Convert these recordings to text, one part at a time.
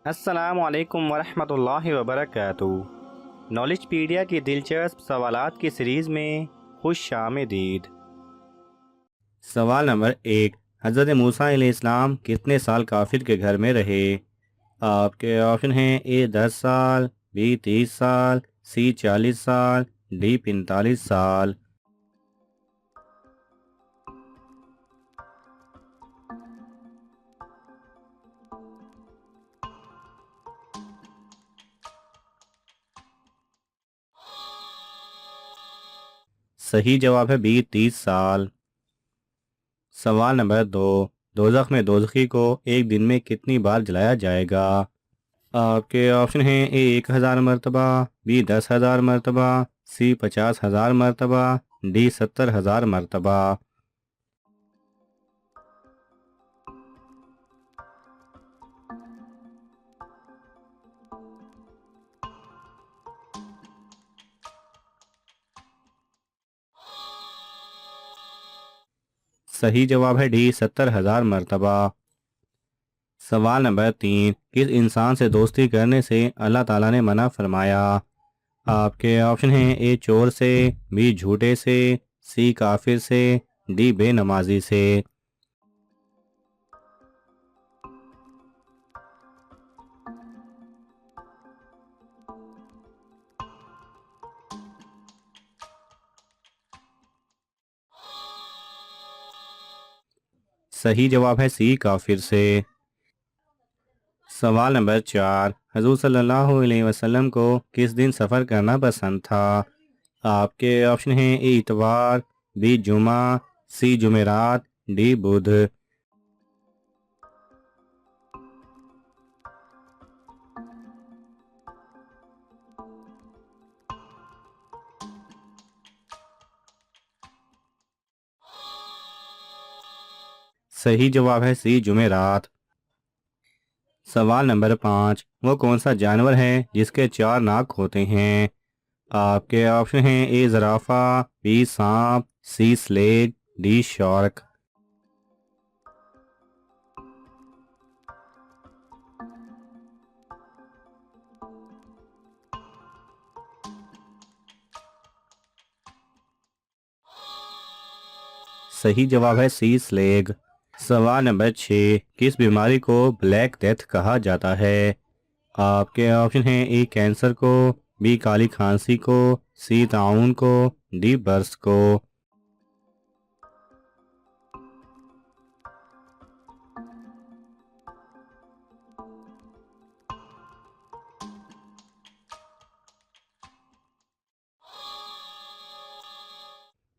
अस्सलाम वालेकुम वरहमतुल्लाहि वबरकातुहू। नॉलेजपीडिया की दिलचस्प सवालात की सीरीज़ में खुश आमदीद। सवाल नंबर एक, हज़रत मूसा अलैहिस्सलाम कितने साल काफिर के घर में रहे? आपके ऑप्शन हैं: ए 10 साल, बी 30 साल, सी 40 साल, डी 45 साल। सही जवाब है बी 30 साल। सवाल नंबर दो, दोज़ख में दोज़खी को एक दिन में कितनी बार जलाया जाएगा? आपके ऑप्शन हैं: ए 1000 मरतबा, बी 10,000 मरतबा, सी 50,000 मरतबा, डी 70,000 मरतबा। सही जवाब है डी 70,000 मरतबा। सवाल नंबर तीन, किस इंसान से दोस्ती करने से अल्लाह ताला ने मना फरमाया? आपके ऑप्शन हैं: ए चोर से, बी झूठे से, सी काफिर से, डी बेनमाजी से। सही जवाब है सी काफिर से। सवाल नंबर चार, हजूर सल्लल्लाहु अलैहि वसल्लम को किस दिन सफ़र करना पसंद था? आपके ऑप्शन हैं: ए इतवार, बी जुमा, सी जुमेरात, डी बुध। सही जवाब है सी जुमेरात। सवाल नंबर पाँच, वो कौन सा जानवर है जिसके चार नाक होते हैं? आपके ऑप्शन हैं: ए ज़राफ़ा, बी सांप, सी स्लेग, डी शार्क। सही जवाब है सी स्लेग। सवाल नंबर छः, किस बीमारी को ब्लैक डेथ कहा जाता है? आपके ऑप्शन हैं: ए कैंसर को, बी काली खांसी को, सी ताउन को, डी बर्स को।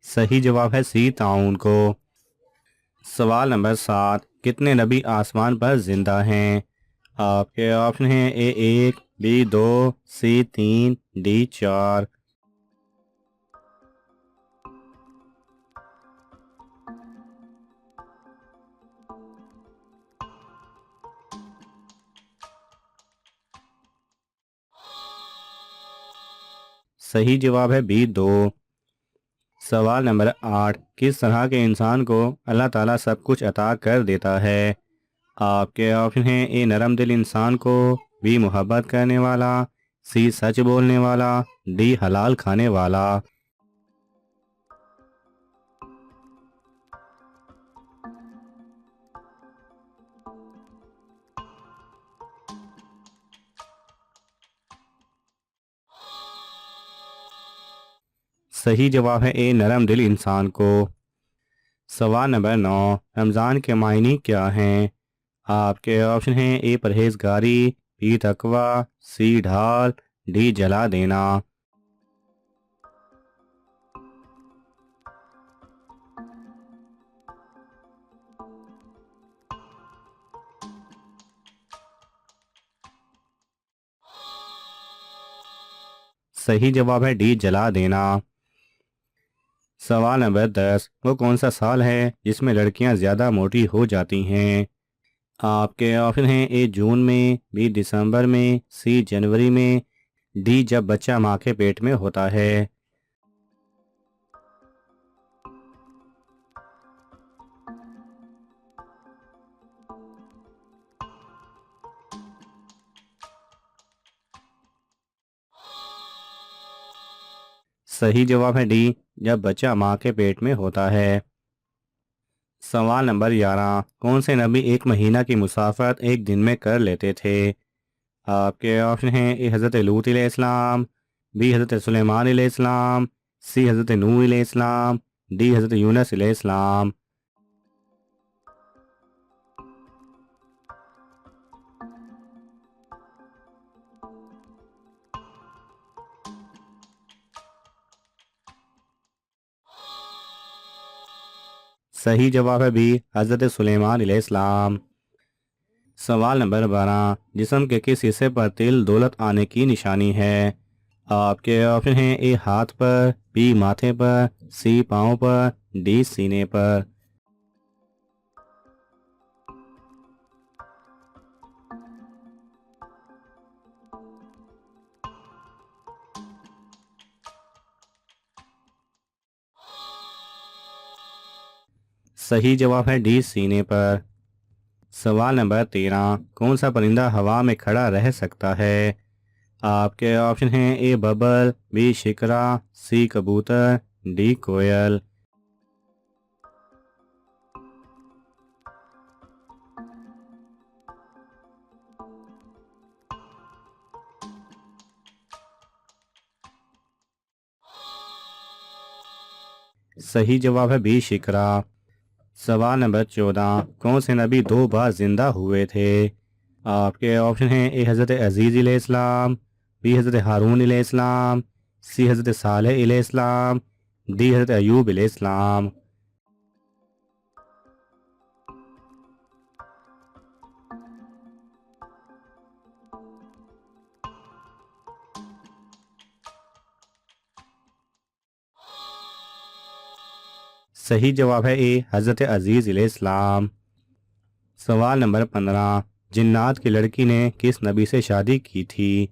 सही जवाब है सी ताउन को। सवाल नंबर सात, कितने नबी आसमान पर जिंदा हैं? आपके ऑप्शन हैं: ए एक, बी दो, सी तीन, डी चार। सही जवाब है बी दो। सवाल नंबर आठ, किस तरह के इंसान को अल्लाह ताला सब कुछ अता कर देता है? आपके ऑप्शन हैं: ए नरम दिल इंसान को, बी मोहब्बत करने वाला, सी सच बोलने वाला, डी हलाल खाने वाला। सही जवाब है ए नरम दिल इंसान को। सवाल नंबर नौ, रमज़ान के मायने क्या हैं? आपके ऑप्शन हैं: ए परहेजगारी, बी तकवा, सी ढाल, डी जला देना। सही जवाब है डी जला देना। सवाल नंबर 10, वो कौन सा साल है जिसमें लड़कियां ज़्यादा मोटी हो जाती हैं? आपके ऑप्शन हैं: ए जून में, बी दिसंबर में, सी जनवरी में, डी जब बच्चा माँ के पेट में होता है। सही जवाब है डी, जब बच्चा माँ के पेट में होता है। सवाल नंबर 11, कौन से नबी एक महीना की मुसाफरत एक दिन में कर लेते थे? आपके ऑप्शन हैं ए हज़रत लूत अलैहिस्सलाम, बी हज़रत सुलेमान अलैहिस्सलाम, सी हज़रत नूह अलैहिस्सलाम, डी हज़रत यूनुस अलैहिस्सलाम। सही जवाब है बी, हज़रत सुलेमान अलैहिस्सलाम। सवाल नंबर 12, जिस्म के किस हिस्से पर तिल दौलत आने की निशानी है? आपके ऑप्शन हैं ए हाथ पर, बी माथे पर, सी पाँव पर, डी सीने पर। सही जवाब है डी सीने पर। सवाल नंबर 13, कौन सा परिंदा हवा में खड़ा रह सकता है? आपके ऑप्शन हैं ए बबल, बी शिकरा, सी कबूतर, डी कोयल। सही जवाब है बी शिकरा। सवाल नंबर 14, कौन से नबी 2 बार जिंदा हुए थे? आपके ऑप्शन हैं ए हज़रत अजीज़ अलैहिस्सलाम, बी हज़रत हारून अलैहिस्सलाम, सी हज़रत सालेह अलैहिस्सलाम, डी हज़रत अयूब अलैहिस्सलाम। सही जवाब है ए हज़रत अजीज़ अलैहिस्सलाम। सवाल नंबर 15, जिन्नात की लड़की ने किस नबी से शादी की थी?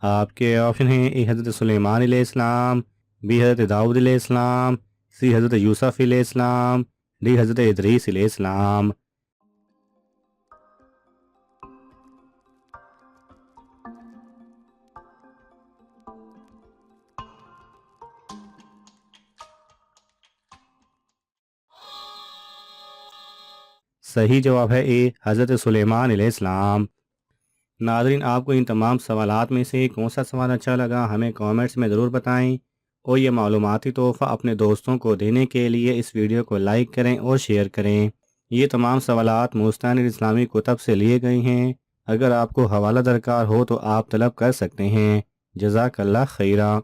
आपके ऑप्शन हैं ए हज़रत सुलेमान अलैहिस्सलाम, बी हज़रत दाऊद अलैहिस्सलाम, सी हज़रत यूसुफ अलैहिस्सलाम, डी हज़रत इदरीस अलैहिस्सलाम। सही जवाब है ए हज़रत सुलेमान अलैहिस्सलाम। नाज़रीन, आपको इन तमाम सवालात में से कौन सा सवाल अच्छा लगा हमें कमेंट्स में ज़रूर बताएं, और ये मालूमाती तोहफ़ा अपने दोस्तों को देने के लिए इस वीडियो को लाइक करें और शेयर करें। ये तमाम सवालात मुस्तानिद इस्लामी कुतब से लिए गए हैं। अगर आपको हवाला दरकार हो तो आप तलब कर सकते हैं। जज़ाकल्लाह खैरा।